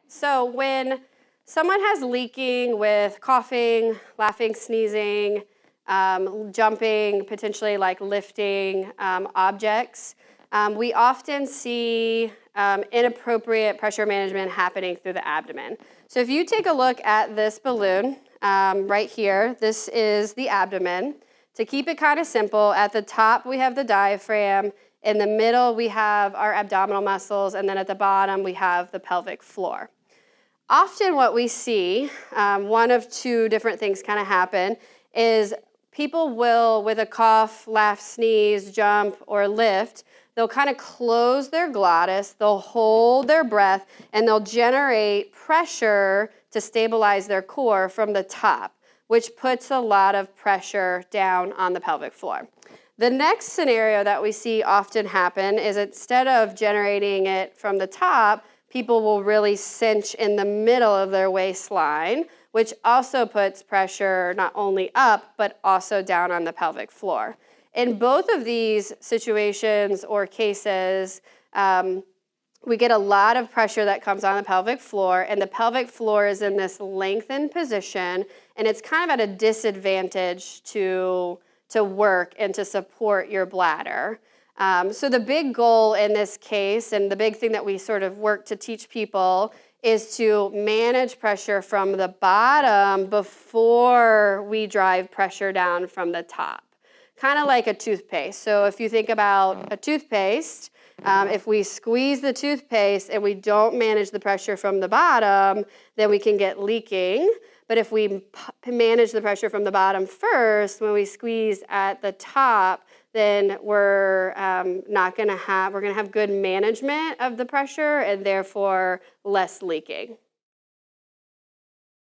So when someone has leaking with coughing, laughing, sneezing, jumping, potentially like lifting objects, we often see inappropriate pressure management happening through the abdomen. So if you take a look at this balloon right here, this is the abdomen. To keep it kind of simple, at the top we have the diaphragm, in the middle we have our abdominal muscles, and then at the bottom we have the pelvic floor. Often what we see, one of two different things kind of happen, is people will, with a cough, laugh, sneeze, jump, or lift, they'll kind of close their glottis, they'll hold their breath, and they'll generate pressure to stabilize their core from the top, which puts a lot of pressure down on the pelvic floor. The next scenario that we see often happen is instead of generating it from the top, people will really cinch in the middle of their waistline, which also puts pressure not only up, but also down on the pelvic floor. In both of these situations or cases, we get a lot of pressure that comes on the pelvic floor, and the pelvic floor is in this lengthened position, and it's kind of at a disadvantage to work and to support your bladder. So the big goal in this case, and the big thing that we sort of work to teach people, is to manage pressure from the bottom before we drive pressure down from the top. Kind of like a toothpaste. So if you think about a toothpaste, if we squeeze the toothpaste and we don't manage the pressure from the bottom, then we can get leaking. But if we manage the pressure from the bottom first, when we squeeze at the top, then we're going to have good management of the pressure and therefore less leaking.